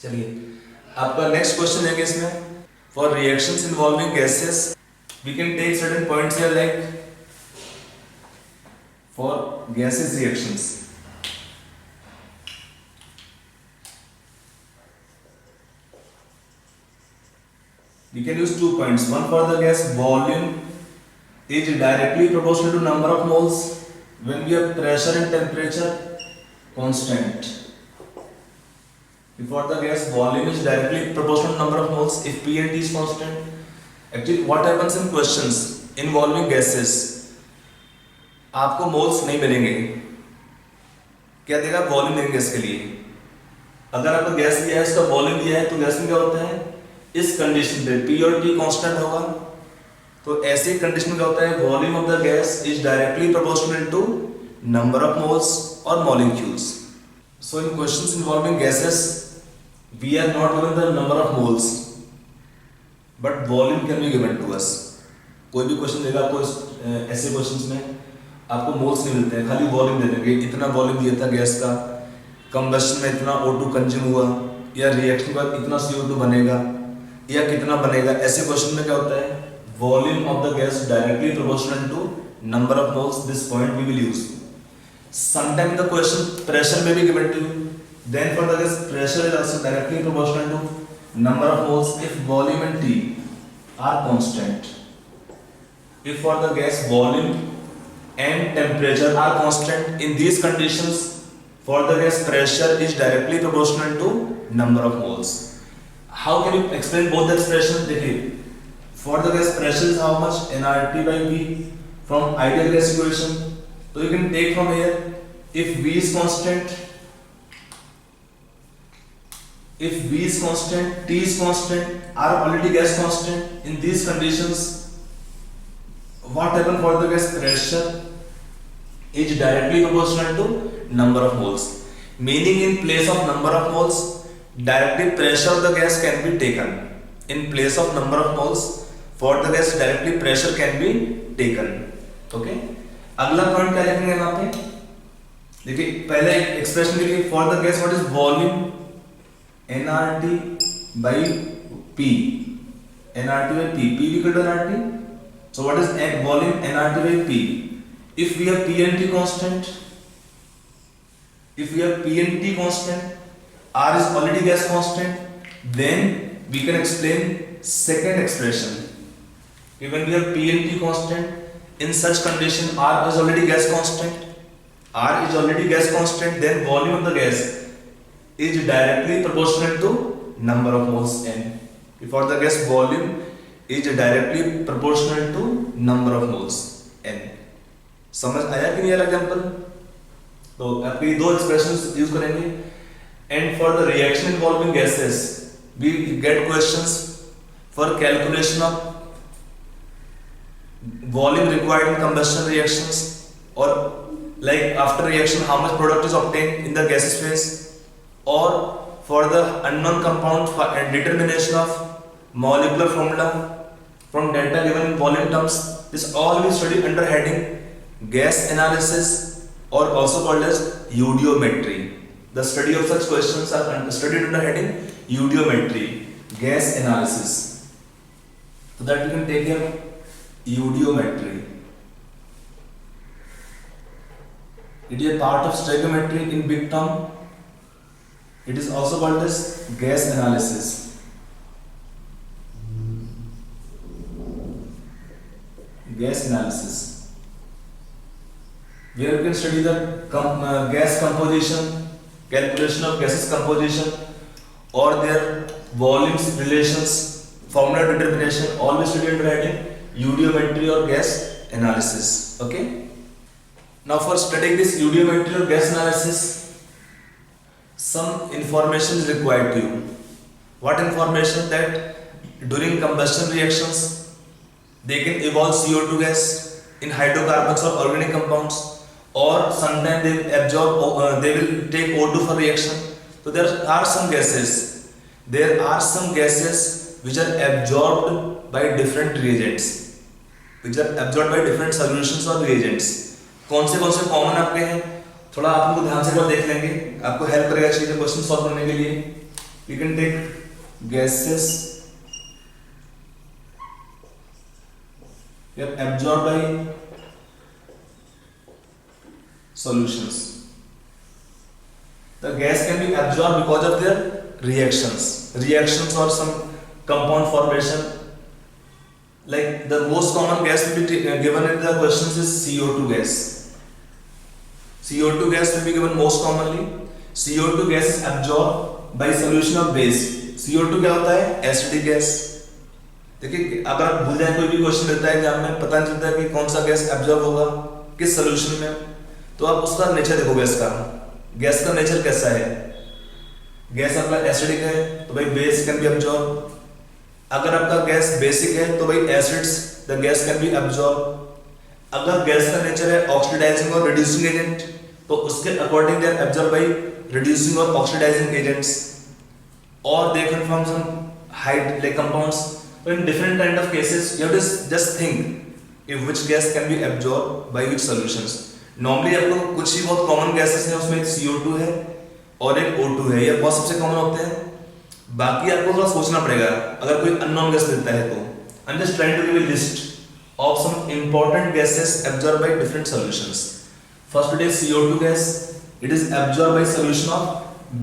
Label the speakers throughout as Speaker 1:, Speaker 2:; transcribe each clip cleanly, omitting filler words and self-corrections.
Speaker 1: चलिए आपका next question है कि इसमें for reactions involving gases we can take certain points here like for gases reactions we can use 2 points. One for the gas volume is directly proportional to number of moles when we have pressure and temperature constant. For the gas volume is directly proportional to number of moles if P and T is constant. Actually what happens in questions involving gases, आपको moles नहीं मिलेंगे, क्या देगा? Volume देंगे gas के लिए। अगर आपको गैस दिया है, इसका वॉल्यूम दिया है, तो गैस में क्या होता है, इस कंडीशन पे P और T कांस्टेंट होगा, तो ऐसे कंडीशन में क्या होता है, volume of the gas is directly proportional to number of moles और molecules. So in questions involving gases we are not given the number of moles but volume can be given to us. कोई भी question देगा आपको, ऐसे questions में आपको moles नहीं मिलते हैं, खाली वॉल्यूम दे देंगे, इतना वॉल्यूम दिया था गैस का, कंबस्शन में इतना O2 कंज्यूम हुआ, या रिएक्शन के बाद इतना CO2 बनेगा या कितना बनेगा। ऐसे क्वेश्चन में क्या होता है, volume of the gas directly proportional to number of moles, this point we will use. Sometime the question pressure में भी given to you, then for the gas pressure is also directly proportional to number of moles if volume and T R constant. If for the gas volume and temperature are constant, in these conditions for the gas pressure is directly proportional to number of moles. How can you explain both the expressions? देखिए, for the gas pressure is how much, nRT by V from ideal gas equation, so you can take from here, if V is constant, T is constant, are already gas constant, in these conditions what happen for the gas pressure is directly proportional to number of moles, meaning in place of number of moles directly pressure of the gas can be taken, in place of number of moles for the gas directly pressure can be taken. Okay, अगला point क्या लिखेंगे यहाँ पे, देखिए पहले expression के लिए for the gas what is volume nRT by P, nRT by P, P equal to nRT. So what is volume nRT by P? If we have P and T constant, R is already gas constant, then we can explain second expression. When we have P and T constant, in such condition R is already gas constant, then volume of the gas is directly proportional to number of moles n. If for the gas volume is directly proportional to number of moles n. समझ आया कि नहीं आया example? तो आप ये दो expressions use करेंगे। And for the reaction involving gases we get questions for calculation of volume required in combustion reactions, और like after reaction how much product is obtained in the gases phase, और for the unknown compound determination of molecular formula from data given in volume terms. This all we study under heading gas analysis, or also called as eudiometry. The study of such questions are studied under heading eudiometry, gas analysis. So that we can take here eudiometry. It is a part of stoichiometry in big term. It is also called as gas analysis. Gas analysis, where we can study the gas composition, calculation of gases composition, or their volumes relations, formula determination, all we study under heading eudiometry or gas analysis. Okay, now for studying this eudiometry or gas analysis, some information is required to you. What information? That during combustion reactions they can evolve CO2 gas in hydrocarbons or organic compounds, or sometimes they absorb, they will take O2 for reaction. So there are some gases which are absorbed by different reagents, solutions or reagents. कौन से common आपके हैं, थोड़ा आप उनको ध्यान से देख लेंगे, आपको हेल्प करेगा चीजें क्वेश्चन सॉल्व करने के लिए। We can take gases absorbed by solutions. The gas can be absorbed because of their reactions or some compound formation. Like the most common gas will be given in the questions is CO2 gas. CO2 gas will be given most commonly. CO2 gas is absorbed by solution of base. CO2 क्या होता है? Acidic gas. देखिए अगर आप भूल जाए कोई भी क्वेश्चन रहता है एग्जाम में, पता नहीं चलता कि कौन सा गैस एब्जॉर्ब होगा किस सोल्यूशन में, तो आप उसका नेचर देखो गैस का नेचर कैसा है. गैस आपका एसिडिक है तो भाई बेस कैन बी एब्जॉर्ब. अगर आपका गैस बेसिक है तो भाई acids the gas can be absorb. अगर गैस का नेचर है ऑक्सीडाइजिंग और रिड्यूसिंग एजेंट तो उसके according they are absorb by reducing और ऑक्सीडाइजिंग एजेंट्स, और they can form some hide like compounds. So in different kind of cases you have to just think if which gas can be absorbed by which solutions. Normally आपको कुछ ही बहुत common gases हैं, उसमें एक CO2 है और एक O2 है, ये बहुत सबसे कॉमन होते हैं. बाकी आपको थोड़ा सोचना पड़ेगा अगर कोई अननोन गैस मिलता है तो. I'm just trying to give a list of some important gases absorbed by different solutions. First it is CO2 gas. It is absorbed by solution of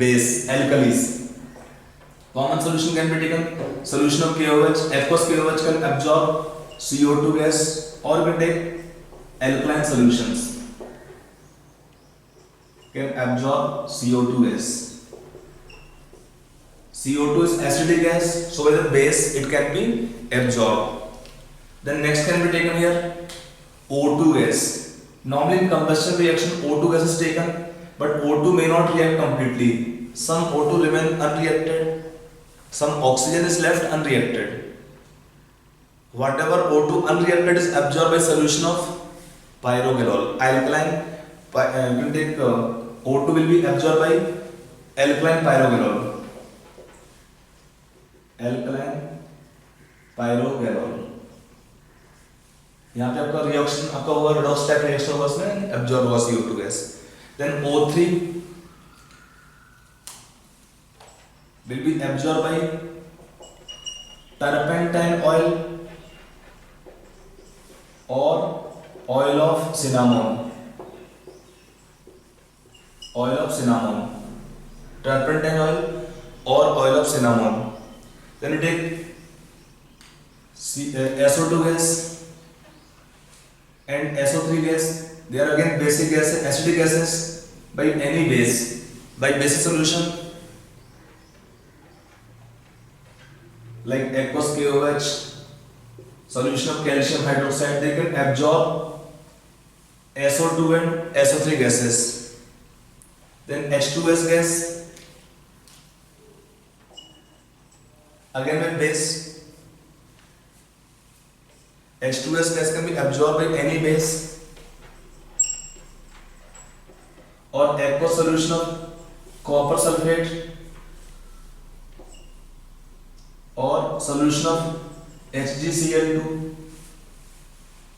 Speaker 1: base alkalis. Common solution can be taken solution of KOH. Aqueous KOH can absorb CO2 gas, or we can take alkaline solutions can absorb CO2 gas. CO2 is acidic gas, so by the base it can be absorbed. Then next can be taken here O2 gas. Normally in combustion reaction O2 gas is taken, but O2 may not react completely. Some O2 remain unreacted. Some oxygen is left unreacted. Whatever O2 unreacted is absorbed by solution of pyrogalol. Alkaline, you can take O2 will be absorbed by alkaline pyrogalol. Alkaline pyrogalol. यहाँ पे आपका reaction आपका होगा redox type reaction होगा, उसमें absorb होगा CO2 gas. Then O3 will be absorbed by turpentine oil or oil of cinnamon. Oil of cinnamon, turpentine oil or oil of cinnamon. Then you take SO2 gas and SO3 gas. They are again basic gases, acidic gases by any base, by basic solution. Like aqueous KOH, solution of calcium hydroxide, they can absorb SO2 and SO3 gases. Then H2S gas, again with base. H2S gas can be absorbed by any base, or aqueous solution of copper sulfate or solution of HgCl2.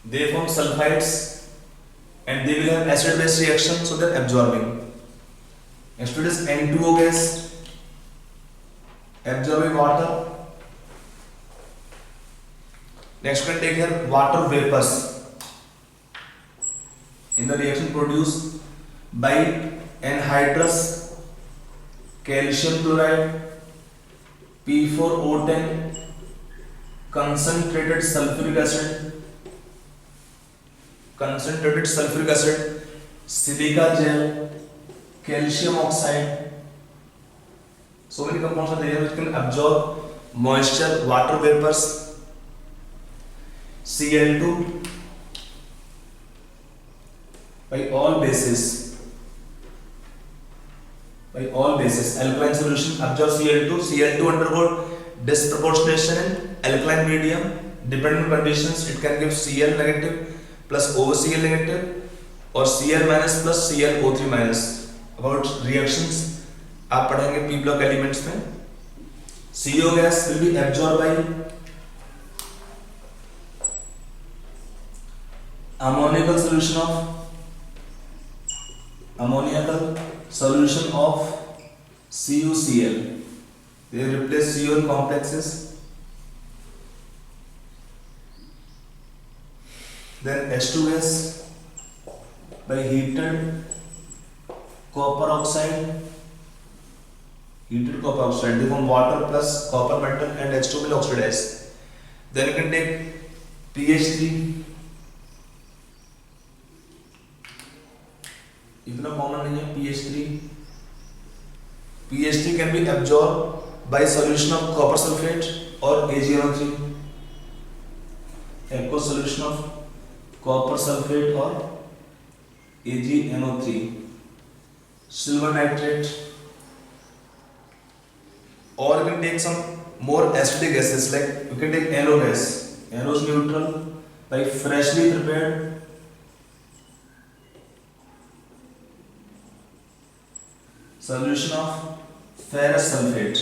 Speaker 1: They form sulfides and they will have acid base reaction, so they are absorbing. Next it is N2O gas, absorbing water. Next we can take here water vapors in the reaction produced by anhydrous calcium chloride P4O10 concentrated sulfuric acid, silica gel, calcium oxide. So many compounds are there which can absorb moisture, water vapors. Cl2 by all bases. Alkaline solution absorbs Cl2. Cl2 undergo disproportionation in alkaline medium. Depending on conditions, it can give Cl negative plus OCl negative or Cl minus plus ClO3 minus. About reactions आप पढ़ेंगे P block elements में. CO gas will be absorbed by ammoniacal solution of CuCl. They replace CO in complexes. Then H2 gas by heated copper oxide. Heated copper oxide, they form water plus copper metal and H2 will oxidize. Then you can take PH3. इतना common नहीं है PH3. PH3 can be absorbed by solution of copper sulfate or AgNO3. Aqueous solution of copper sulfate or AgNO3. Silver nitrate. Or you can take some more acidic gases like you can take NO gas. NO is neutral by freshly prepared solution of ferrous sulfate.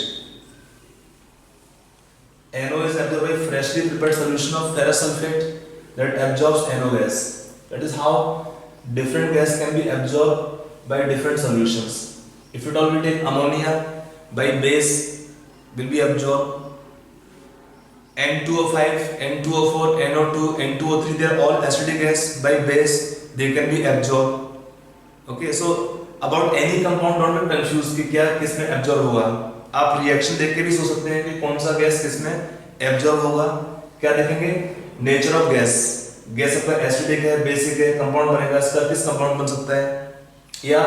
Speaker 1: NO is absorbed by freshly prepared solution of ferrous sulfate that absorbs NO gas. That is how different gas can be absorbed by different solutions. If at all we take ammonia by base will be absorbed. N2O5, N2O4, NO2, N2O3, they are all acidic gas by base, they can be absorbed. Okay, so about any compound don't be confused कि क्या किसमें absorb होगा. आप reaction देख के भी सोच सकते हैं कि कौन सा गैस किसमें absorb होगा. क्या देखेंगे? Nature of gas. गैस आपका एसिडिक है, बेसिक है, कंपाउंड बनेगा, इसका किस कंपाउंड बन सकता है, या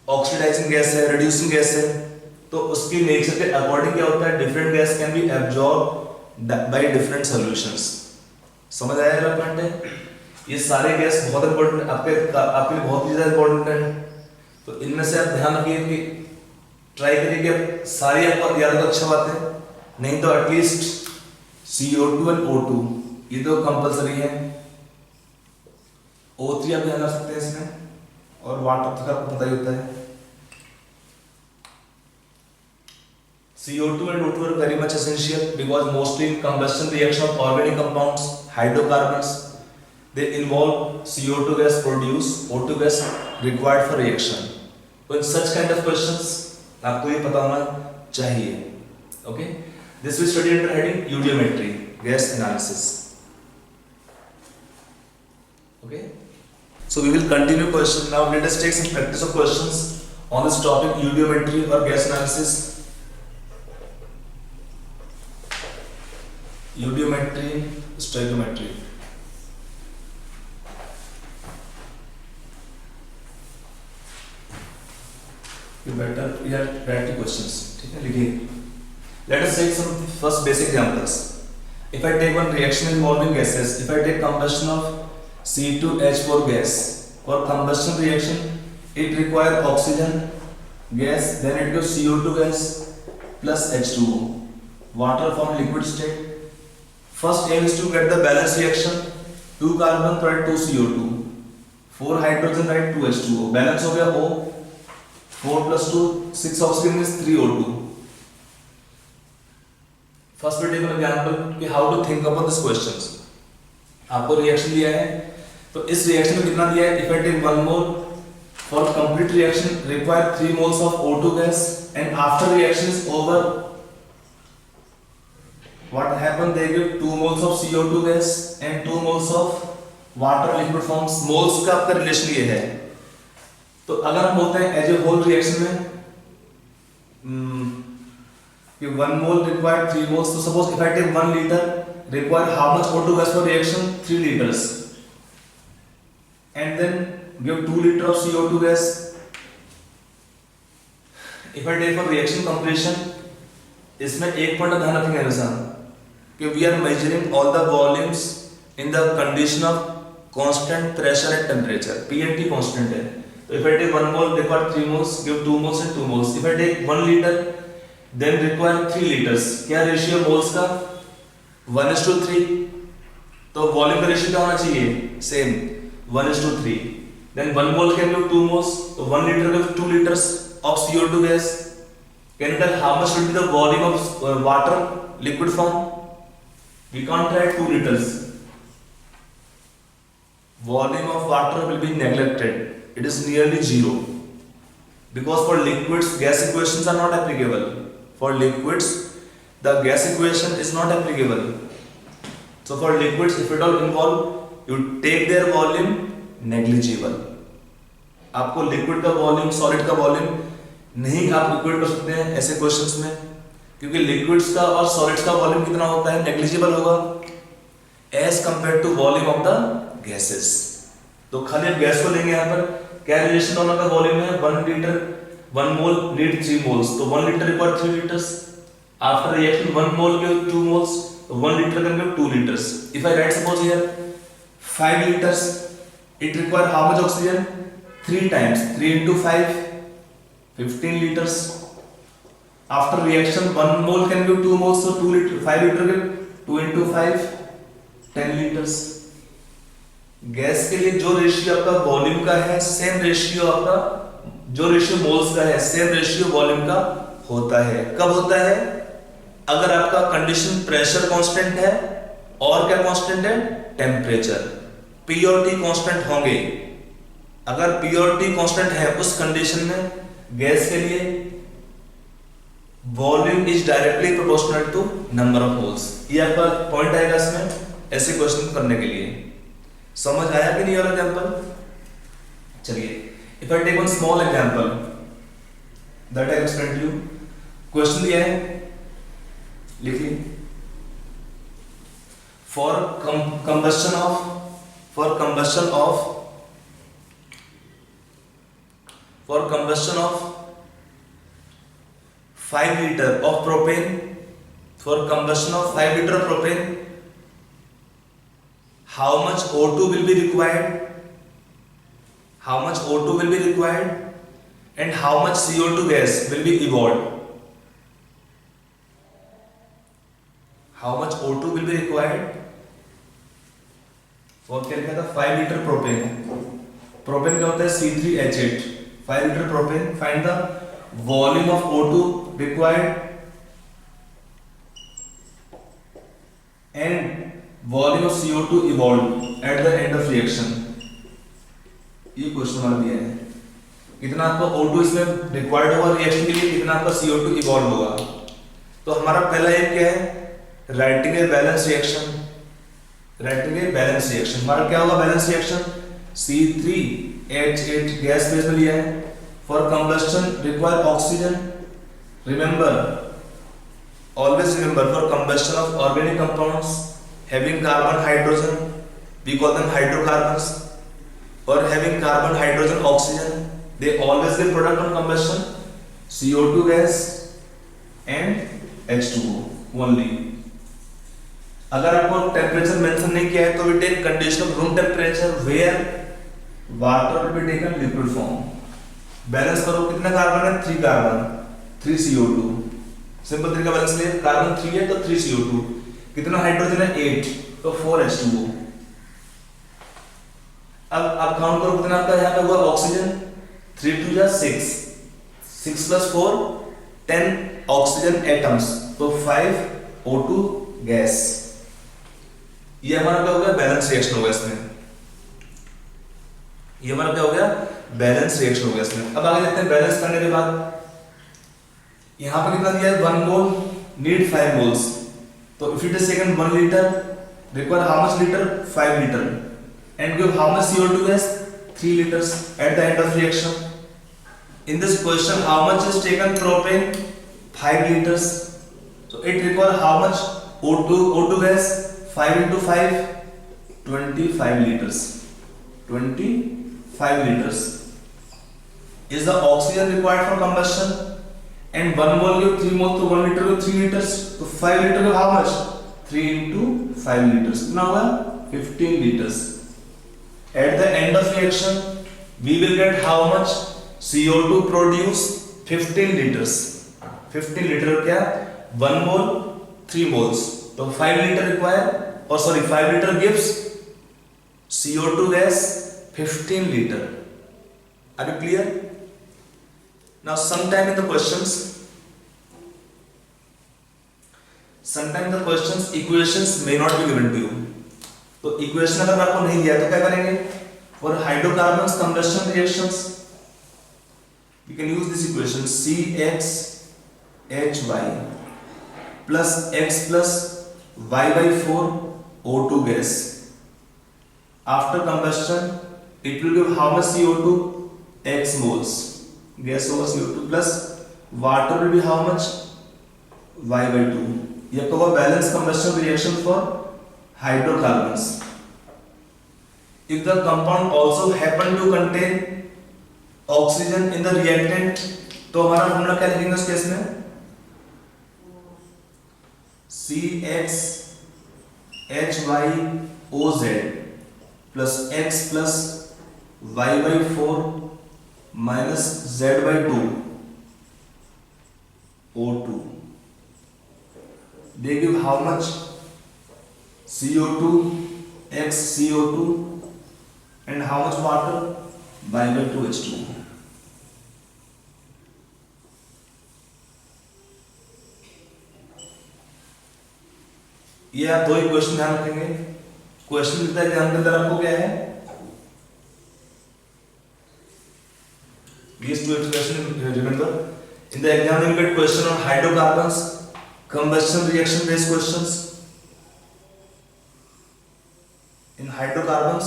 Speaker 1: ऑक्सीडाइजिंग गैस है, रिड्यूसिंग गैस है, तो उसकी नेचर के अकॉर्डिंग क्या होता है, different gas can be absorb by different solutions. समझ आया मेरा पॉइंट है? ये सारे गैस बहुत इंपॉर्टेंट आपके लिए बहुत ज्यादा इंपॉर्टेंट है. तो इनमें से आप ध्यान रखिए कि ट्राई करिए कि आप सारी आपको याद तो अच्छा बात है, नहीं तो एटलीस्ट CO2 एंड O2 ये तो कंपलसरी है. O3 आप ध्यान रख सकते हैं इसमें, और वाटर तो आपको पता ही होता है. CO2 and O2 are very much essential because mostly in combustion reaction of organic compounds, hydrocarbons, they involve CO2 gas produce O2 gas required for reaction. So in such kind of questions आपको ये पता होना चाहिए. Okay, this we study under heading यूडियोमेट्री, gas analysis. Okay, so we will continue question now. Let us take some practice of questions on this topic eudiometry or gas analysis. Eudiometry, stoichiometry. You better write the questions. ठीक है, लिखिए. Let us take some first basic examples. If I take one reaction involving gases, if I take combustion of C2H4 gas, for combustion reaction it requires oxygen gas, then it gives CO2 gas plus H2O, water from liquid state. First aim is to get the balance reaction. 2 carbon provide 2 CO2, 4 hydrogen write 2 H2O. Balance हो गया O. 4 plus 2 6 oxygen is 3 O2. First we take an example कि how to think about this questions. आपको reaction दिया है, तो इस reaction में कितना दिया है? If I take 1 mole for complete reaction require 3 moles of O2 gas, and after reaction is over what happen, they give 2 moles of CO2 gas and 2 moles of water liquid forms. Moles का आपका relation ये है. तो अगर हम बोलते हैं as a whole reaction में कि 1 mole require 3 moles, तो suppose if I take 1 liter require how much O2 gas for reaction? 3 liters, and then give 2 liter of CO2 gas. If I take for reaction completion, इसमें एक point ध्यान रखेंगे हमेशा कि we are measuring all the volumes in the condition of constant pressure and temperature. P&T constant है. तो if I take 1 mole require 3 moles, give 2 moles and 2 moles. If I take 1 liter then require 3 liters. क्या ratio moles का? 1:3. तो volume का ratio क्या होना चाहिए? Same 1:3. Then 1 mole can give 2 moles, so 1 liter gives 2 liters of CO2 gas. Can you tell how much will be the volume of water liquid form? We can't write 2 liters. Volume of water will be neglected. It is nearly zero because for liquids gas equations are not applicable. For liquids, the gas equation is not applicable. So for liquids, if at all involved, you take their volume negligible. आपको liquid का volume solid का volume नहीं आप equate कर सकते हैं ऐसे questions में, क्योंकि लिक्विड्स का और सॉलिड्स का वॉल्यूम कितना होता है, नेग्लिजिबल होगा as compare to volume of the gases. तो खाली आप गैस को लेंगे, यहाँ पर क्या रिलेशन दोनों का वॉल्यूम है, 1 लीटर 1 मोल नीड 3 मोल्स, तो 1 litre require 3 litres. After reaction 1 मोल गिव 2 मोल्स, तो 1 litre can give 2 liters. If I write suppose here 5 liters, it require how much oxygen? 3 times 3 into 5 15 liters. After reaction 1 mole can give 2 moles, so 2 liter 5 liter give 2 into 5 10 liters. Gas के लिए जो ratio आपका volume का है same ratio आपका जो ratio moles का है सेम रेशियो वॉल्यूम का होता है। कब होता है? अगर आपका कंडीशन प्रेशर कांस्टेंट है और क्या कांस्टेंट है, टेम्परेचर। पी और टी कांस्टेंट होंगे। अगर पी और टी कांस्टेंट है उस कंडीशन में गैस के लिए volume is directly proportional to number of moles. ये आपका पॉइंट आएगा इसमें ऐसे क्वेश्चन करने के लिए। समझ आया कि नहीं? और एग्जांपल चलिए, if I take one small example that I explain to you. Question दिया है, लिखिए, for combustion of 5 liter of propane, for combustion of 5 liter of propane, how much O2 will be required? How much O2 will be required? And how much CO2 gas will be evolved? How much O2 will be required? और क्या लिखा था? 5 liter propane है। Propane क्या होता है? C3H8। 5 liter propane. Find the volume of O2 required and volume of CO2 evolved at the end of reaction। ये question हमारा दिया है, कितना आपका O2 इसमें रिक्वायर्ड होगा रिएक्शन के लिए, कितना आपका CO2 इवॉल्व होगा। तो हमारा पहला एम क्या है? Writing a balance reaction. हमारा क्या होगा balance reaction? C3H8 gas phase में लिया है। For combustion require oxygen. Always remember, for combustion of organic compounds having carbon hydrogen, we call them hydrocarbons, or having carbon hydrogen oxygen, they always give product on combustion CO2 gas and H2O only. अगर आपको temperature mention नहीं किया है तो we take condition of room temperature where water will be taken liquid form। Balance करो, कितना carbon है? 3 carbon 3 CO2। Simple तरीका बैलेंस ले, कार्बन 3 है तो 3 CO2, कितना हाइड्रोजन है? 8 तो 4 H2O। अब आप काउंट करो कितना आपका यहाँ पे हुआ ऑक्सीजन, 3 2 जा 6 6 + 4 10 ऑक्सीजन एटम्स, तो 5 O2 गैस। ये हमारा क्या हो गया? बैलेंस रिएक्शन हो गया इसमें। ये हमारा क्या हो गया? बैलेंस रिएक्शन हो गया इसमें। अब आगे देखते हैं बैलेंस करने के बाद यहां पर कितना दिया है? 1 मोल नीड 5 मोल्स, तो if it is taken 1 liter require how much liter? 5 liter and give how much CO2 gas? 3 liters at the end of reaction। In this question how much is taken propane? 5 liters, so it require how much O2 gas? 5 into 5 25 liters। 25 liters is the oxygen required for combustion, and 1 mole give 3 moles, तो 1 liter give 3 liters, तो 5 liter give how much? 3 into 5 liters, कितना होगा? 15 liters। At the end of reaction we will get how much? CO2 produce 15 liters। 15 liter क्या? 1 mole 3 moles, तो 5 liter require, or sorry 5 liter gives CO2 gas 15 liter। Are you clear? Now sometime in the questions equations may not be given to you। तो equation अगर आपको नहीं दिया तो क्या करेंगे? For hydrocarbons combustion reactions we can use this equation, CH H Y plus X plus Y by 4 O2 gas. After combustion, it will give how much CO2? X moles. Gas over CO2 plus water will be how much? Y by 2. यह कहोगा balance combustion reaction for hydrocarbons. If the compound also happen to contain oxygen in the reactant, तो हमारा formula क्या लिखेंगे उस case में? CHHYOZ plus X plus Y by 4 minus Z by 2 O2. They give how much? CO2 X CO2 and how much water? Y by 2 H2. ये आप दो ही question ध्यान रखेंगे। क्वेश्चन लिखता है एग्जाम के अंदर आपको क्या है? These two expressions remember in the exam you get question on hydrocarbons, combustion reaction based questions. In hydrocarbons,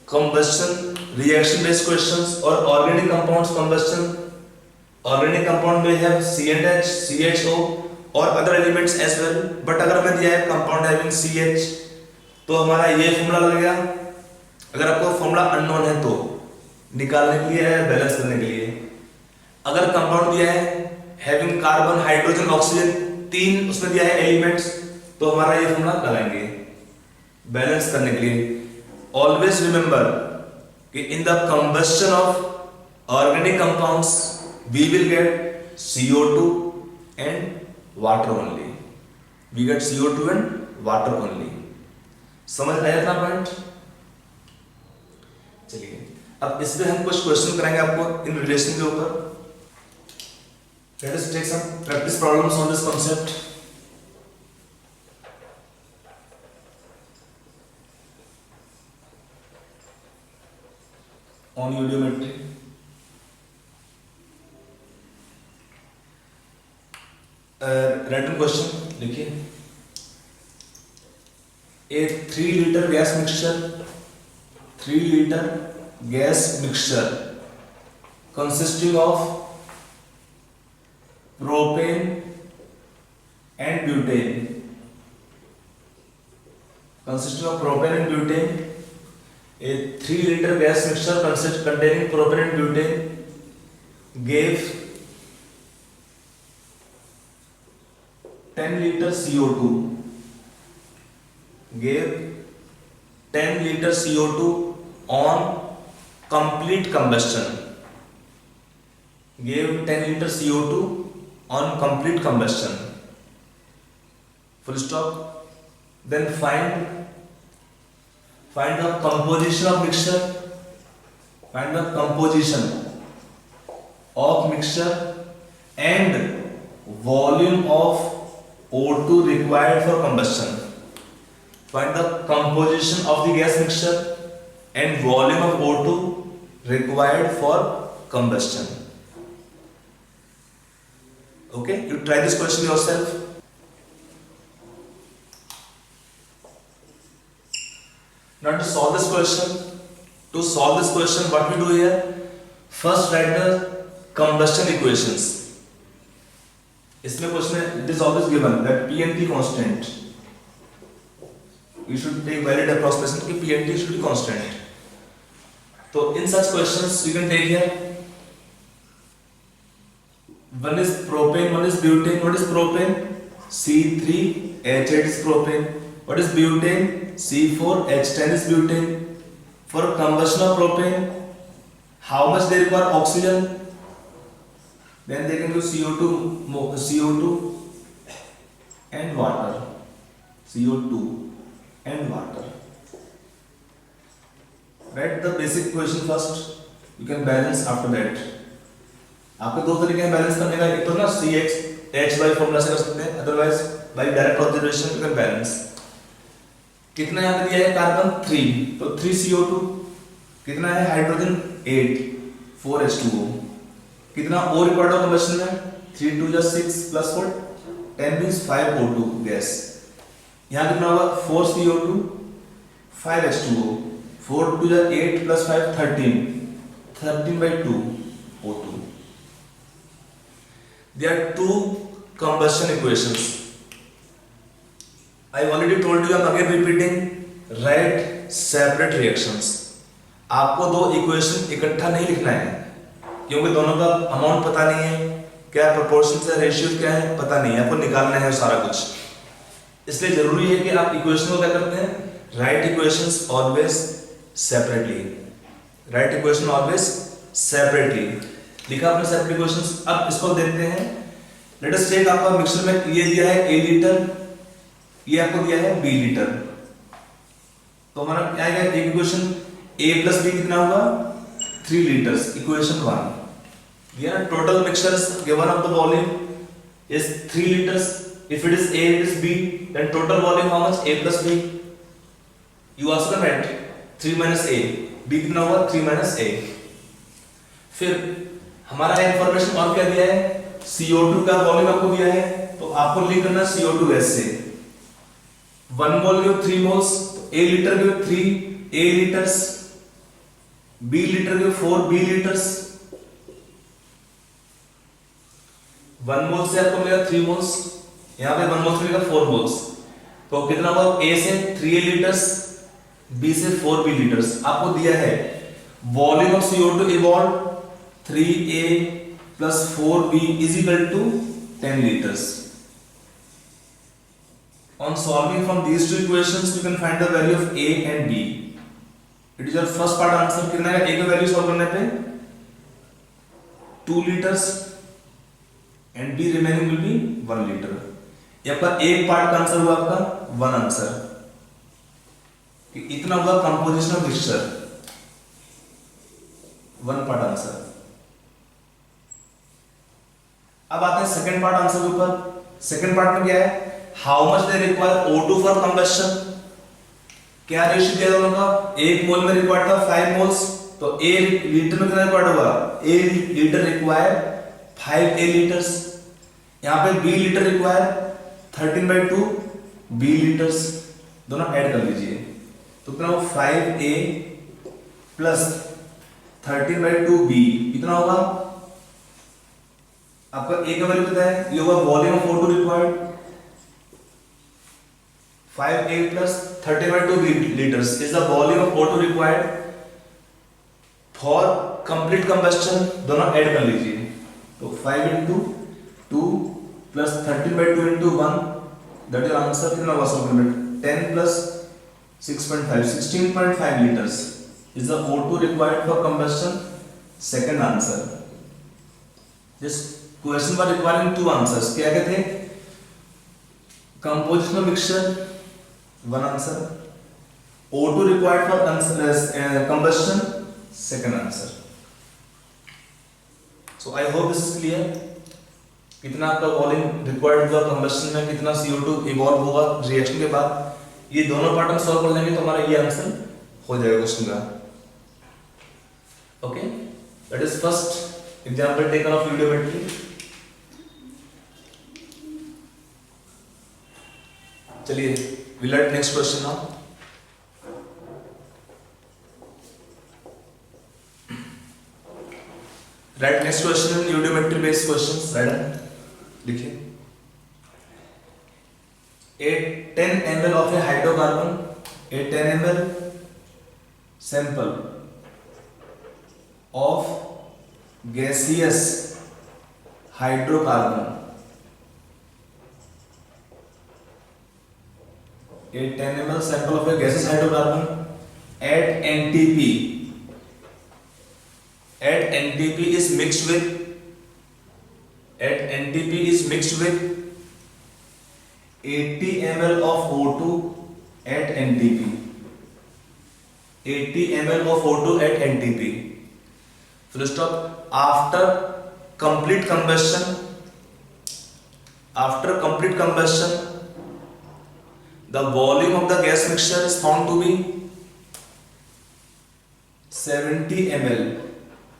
Speaker 1: combustion reaction based questions or organic compounds combustion. Organic compound may have C and H, CHO और other elements as well, but अगर हमें दिया है compound having CH तो हमारा ये formula लगेगा। अगर आपको फॉर्मूला अननोन है तो निकालने के लिए है, बैलेंस करने के लिए। अगर कंपाउंड दिया है हैविंग कार्बन हाइड्रोजन ऑक्सीजन, तीन उसमें दिया है एलिमेंट्स, तो हमारा ये फॉर्मूला लगाएंगे बैलेंस करने के लिए। ऑलवेज रिमेंबर कि in the combustion of organic compounds we will get CO2 and water only. We get CO2 and water only. समझ आया था पॉइंट? चलिए अब इसमें हम कुछ क्वेश्चन कराएंगे आपको इन रिलेशन के ऊपर। Let us take some practice problems on this concept. On eudiometry. Random question लिखिए। A 3 litre gas mixture, 3 litre gas mixture consisting of propane and butane, consisting of propane and butane. A 3 liter gas mixture containing propane and butane gave 10 liter CO2, gave 10 liter CO2 on complete combustion, gave 10 liter CO2 on complete combustion, full stop. Then find the composition of mixture, find the composition of mixture and volume of O2 required for combustion. Find the composition of the gas mixture and volume of O2 required for combustion. Okay, you try this question yourself. Now to solve this question, what we do here? First write the combustion equations. इसमें question है, it is always given that P and T constant. You should take valid approximation कि P and T should be constant. तो in such questions you can take here. One is propane, one is butane. What is propane? C3H8 is propane. What is butane? C4H10 is butane. For combustion of propane, how much they require oxygen? Then they can do CO2 and water. CO2 and water. Write the basic equation first. You can balance after that. आपके दो तरीके हैं balance करने का, एक तो ना CH by formula से कर सकते हैं, otherwise by direct observation you can balance. कितना यहाँ पे दिया है कार्बन 3, तो 3 CO2, कितना है हाइड्रोजन 8 4H2O, कितना O रिक्वायर्ड हो कम्बशन में 3 2 जा 6 प्लस 4 10 मीन्स 5 O2 गैस। यहाँ कितना होगा 4 CO2 5 H2O 4 2 जा 8 plus 5 13 by 2 O2। There are two combustion equations. I already told you, I am again repeating, write separate reactions। आपको दो इक्वेशन इकट्ठा नहीं लिखना है क्योंकि दोनों का अमाउंट पता नहीं है, क्या प्रोपोर्शन है, रेशियो क्या है पता नहीं है, आपको निकालना है सारा कुछ। इसलिए जरूरी है कि आप इक्वेशन को क्या करते हैं, right equations always separately, right equation always separately. लिखा आपने सेपरेट इक्वेशंस। अब इसको देखते हैं। लेट अस टेक, आपका मिक्सचर में ये दिया है A लीटर, ये आपको दिया है B लीटर, तो हमारा क्या आएगा, एक इक्वेशन A प्लस B कितना होगा 3 liters, इक्वेशन 1। दिया ना, total mixture given of the volume is 3 liters। If it is A, it is B, then total volume how much, A plus B। you also can write 3 minus A, B कितना होगा 3 minus A। फिर हमारा information और क्या दिया है, CO2 का volume आपको दिया है, तो आपको लिख करना CO2 गैस से 1 मोल के 3 मोल्स, तो A लीटर के 3 A लीटर्स, B लीटर के 4 B लीटर्स। 1 मोल से आपको मिलेगा 3 मोल्स, यहाँ पे 1 मोल से मिलेगा 4 मोल्स, तो कितना होगा, A से 3 A लीटर्स, B से 4 B लीटर्स। आपको दिया है volume of CO2 evolve 3A plus 4B is equal to 10 liters। On solving from these two equations, you can find the value of A and B। It is your first part answer। कितना है A का value solve करने पे 2 liters and B remaining will be 1 liter। ये आपका एक part का answer हुआ, आपका 1 आंसर। इतना होगा composition of mixture, 1 part answer. अब आते हैं सेकंड पार्ट आंसर के ऊपर। सेकंड पार्ट में क्या है, how much they require O2 for combustion. क्या रेशियो दिया दोनों का, 1 मोल में रिक्वायर्ड था 5 मोल्स, तो A लीटर में कितना रिक्वायर्ड होगा, A litre require 5 A litres. यहाँ पे B litre require 13 by 2 B litres. दोनों ऐड कर लीजिए, तो कितना होगा 5A प्लस 13 by 2 B कितना होगा, आपका A का वैल्यू कितना है, ये होगा volume of O2 required 5A plus 30 by 2 liters is the volume of O2 required for complete combustion। दोनों ऐड कर लीजिए, तो 5 into 2 plus 13 by 2 into 1, that is answer कितना होगा, 10 plus 6.5 16.5 liters is the O2 required for combustion। second answer। this question was requiring 2 answers। क्या कहते हैं, composition of mixture 1 answer, O2 required for combustion, second answer। so I hope this is clear। कितना आपका volume required हुआ combustion में, कितना CO2 evolve होगा reaction के बाद, ये दोनों पार्ट हम सॉल्व कर लेंगे तो हमारा ये आंसर हो जाएगा क्वेश्चन का। Okay, that is first example taken of eudiometry. चलिए we'll write next question now। write next question in volumetry based questions। write लिखिए, a 10 ml of a hydrocarbon, a 10 ml sample of gaseous hydrocarbon, a 10 ml sample of a gaseous hydrocarbon at NTP, at NTP is mixed with, at NTP is mixed with 80 ml of O2 at NTP, 80 ml of O2 at NTP, full stop। after complete combustion, after complete combustion the volume of the gas mixture is found to be 70 ml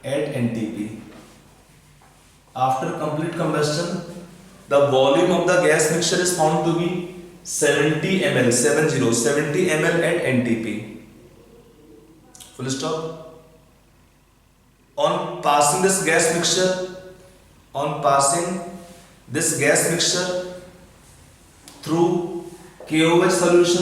Speaker 1: at NTP। After complete combustion, the volume of the gas mixture is found to be 70 ml, 70 ml at NTP. Full stop. On passing this gas mixture through KOH solution,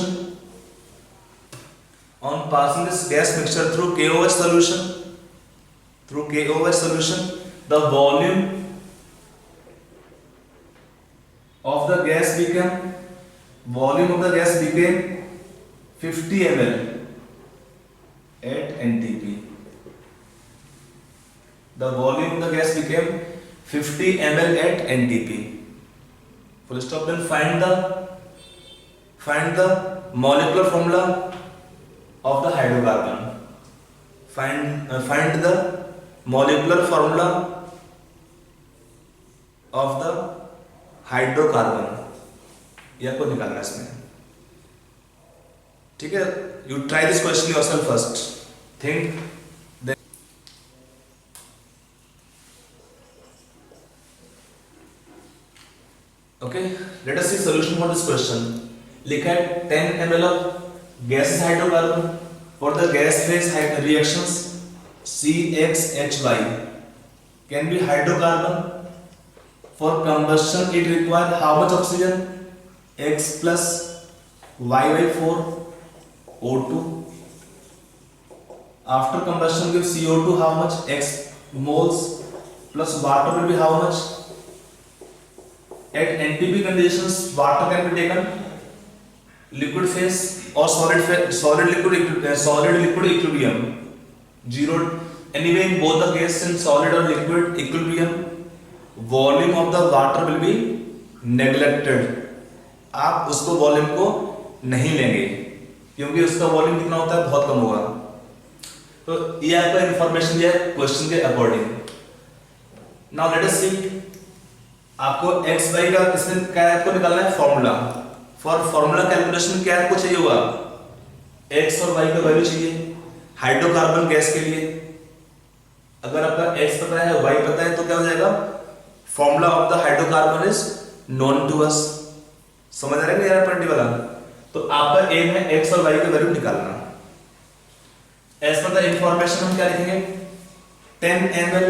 Speaker 1: the volume of the gas became 50 ml at NTP. The volume of the gas became 50 ml at NTP. Full stop. Then find the molecular formula of the hydrocarbon. Find the molecular formula of the hydrocarbon, यह को निकालना है इसमें. ठीक है, you try this question yourself first. Think. Okay, let us see solution for this question. Look at 10 ml of gaseous hydrocarbon. For the gas phase reactions CXHY can be hydrocarbon. For combustion it requires how much oxygen? X plus Y by 4 O2. After combustion gives CO2 how much? X moles plus water will be how much? At NTP conditions water can be taken liquid phase or solid liquid equilibrium. Zero. Anyway in both the gas and solid or liquid equilibrium, volume of the water will be neglected. आप उसको volume को नहीं लेंगे क्योंकि उसका volume कितना होता है, बहुत कम होगा. तो ये आपका इंफॉर्मेशन दिया है क्वेश्चन के अकॉर्डिंग. नाउ लेट अस सी. आपको एक्स वाई का इसमें क्या आपको निकालना है? फॉर्मूला. फॉर फॉर्मूला कैलकुलेशन क्या आपको चाहिए होगा? एक्स और वाई का वैल्यू चाहिए हाइड्रोकार्बन गैस के लिए. अगर आपका एक्स पता है वाई पता है तो क्या हो जाएगा? Formula of the hydrocarbon is known to us. समझ आ रहा है यार पॉइंट वाला? तो आपका एम है एक्स और वाई का वैल्यू निकालना. एज पर द इंफॉर्मेशन हम क्या लिखेंगे? 10 ml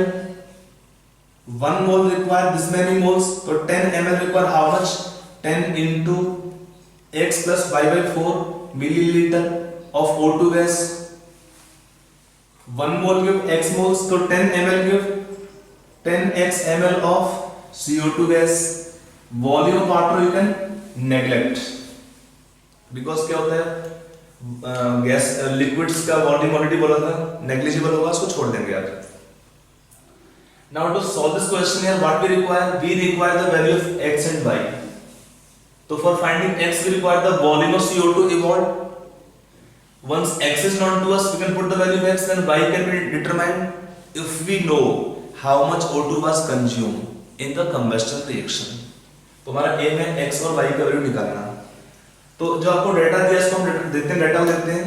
Speaker 1: 1 mole require this many moles. तो 10 ml require how much? 10 into x plus y by 4 milliliter of O2 gas. 1 mole give x moles, तो 10 ml give 10x ml of CO2 gas. Volume of water you can neglect because क्या होता है gas liquids का volume already बोला था negligible होगा, उसको छोड़ देंगे यार. Now to solve this question here what we require the value of x and y. So for finding x we require the volume of CO2 evolved. Once x is known to us we can put the value of x, then y can be determined if we know how much O2 was consumed in the combustion reaction. तो हमारा M है x और y का value निकालना. तो जो आपको data दिया इसको हम देखते हैं, डेटा देखते हैं.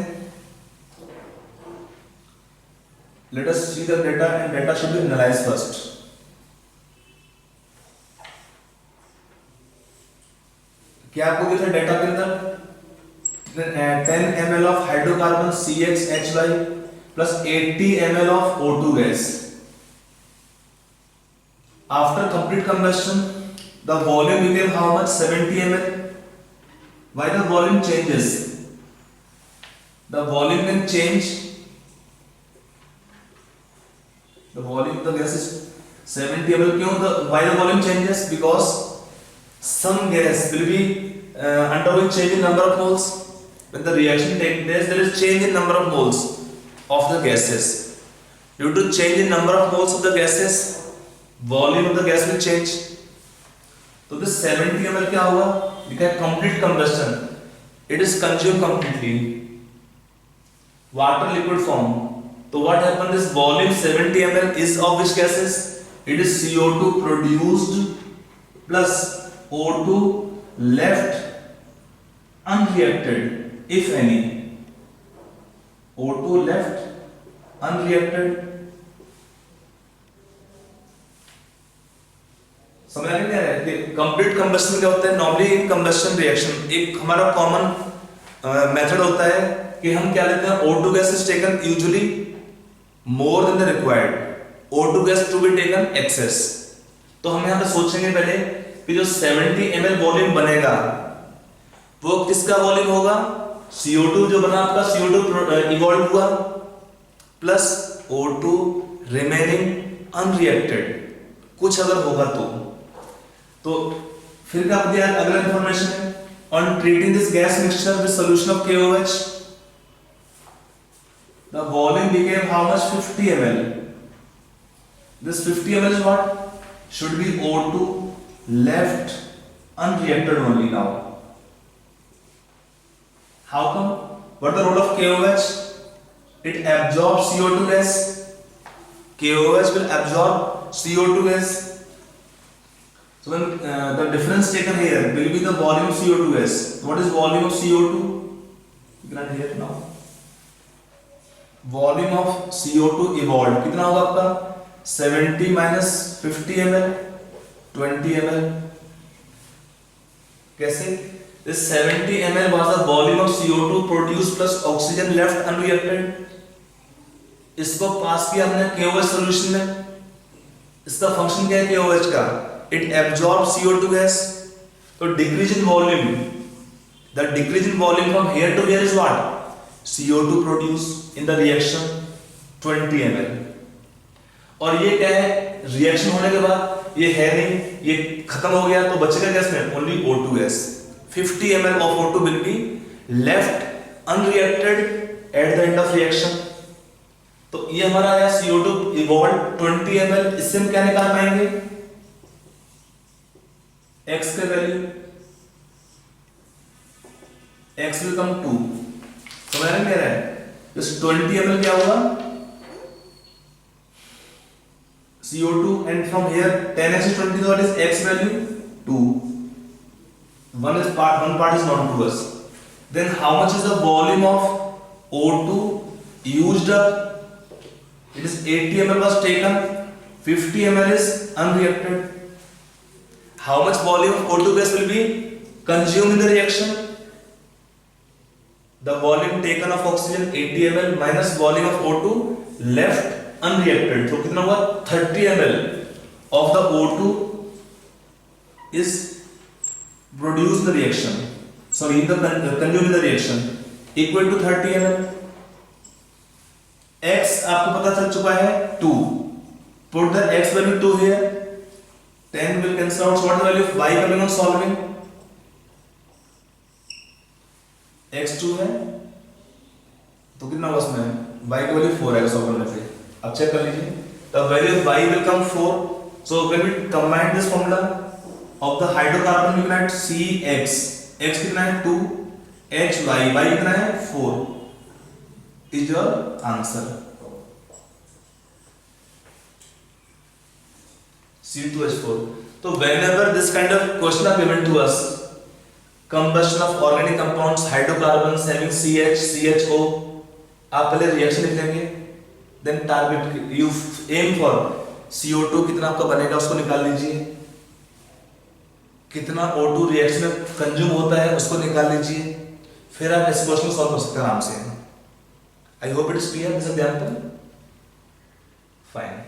Speaker 1: Let us see the data and data should be analyzed first. क्या आपको दिया था डेटा के अंदर? 10 ml of hydrocarbon CXHY plus 80 ml of O2 gas. After complete combustion, the volume became how much? 70 ml. Why the volume changes? The volume can change. The volume of the gas is 70 ml. Why the volume changes? Because some gas will be undergoing change in number of moles. When the reaction takes place, there is change in number of moles of the gases. Due to change in number of moles of the gases, volume of the gas will change. तो this 70 ml क्या होगा? लिखा है complete combustion. It is consumed completely. Water liquid form. तो what happened? This volume 70 ml is of which gases? It is CO2 produced plus O2 left unreacted, if any. O2 left unreacted. समझ आ रहा है? Complete combustion क्या होता है? Normally in combustion reaction एक हमारा कॉमन मेथड होता है कि हम क्या लेते हैं, O2 gas is taken usually more than the required, O2 gas to be taken excess. तो हम यहाँ पे सोचेंगे पहले कि जो 70 ml वॉल्यूम बनेगा वो किसका वॉल्यूम होगा? CO2 जो बना आपका, CO2 इवॉल्व हुआ प्लस O2 रिमेनिंग अनरिएक्टेड, कुछ अगर होगा तो फिर क्या दिया अगला information, on treating this gas mixture with solution of KOH the volume became how much? 50 ml. This 50 ml is what? Should be O2 left unreacted only now. How come? What the role of KOH? It absorbs CO2 gas. KOH will absorb CO2 gas. So when the difference taken here will be the volume of CO2 gas. What is volume of CO2? You can hear now. Volume of CO2 evolved कितना होगा आपका? 70 minus 50 ml, 20 ml. कैसे? This 70 ml was the volume of CO2 produced plus oxygen left unreacted. इसको पास किया हमने KOH solution में. इसका function क्या है KOH का? It absorbs CO2 gas. तो decrease in volume. The decrease in volume from here to here is what? CO2 produced in the reaction 20 ml. और ये क्या है? रिएक्शन होने के बाद ये है नहीं, ये खत्म हो गया, तो बचेगा गैस में only O2 gas. 50 ml of O2 will be left unreacted at the end of reaction. तो ये हमारा आया CO2 evolved 20 ml. इससे हम क्या निकाल पाएंगे? X का वैल्यू, X will come 2. समझ रहे हैं? इस 20 ml क्या होगा? CO2 and from here 10x is 20, so what is X value? 2. One part is known to us. Then how much is the volume of O2 used up? It is 80 ml was taken, 50 ml is unreacted. How much volume of O2 gas will be consumed in the reaction? The volume taken of oxygen 80 ml minus volume of O2 left unreacted. तो कितना हुआ? 30 ml of the O2 is produced in the reaction. Sorry, the consumed in the reaction equal to 30 ml. X आपको पता चल चुका है 2. Put the X value 2 here. 10 will cancel out. So what is the value of Y coming on solving? X2 है तो कितना होगा उसमें? Y की वैल्यू 4 है सॉल्व करने से. अब चेक कर लीजिए. The value of Y will come 4. So when we combine this formula of the hydrocarbon, we can write CX. X कितना है? 2. HY, Y कितना है? 4. Is your answer. C2H4. So whenever this kind of question are given to us, combustion of organic compounds, hydrocarbons having CH, CHO, आप पहले reaction लिख लेंगे, then target you aim for CO2 कितना आपका बनेगा उसको निकाल लीजिए, कितना O2 रिएक्शन में कंज्यूम होता है उसको निकाल लीजिए, फिर आप इस क्वेश्चन को सॉल्व कर सकते हैं आराम से. I hope it is clear this example. Fine.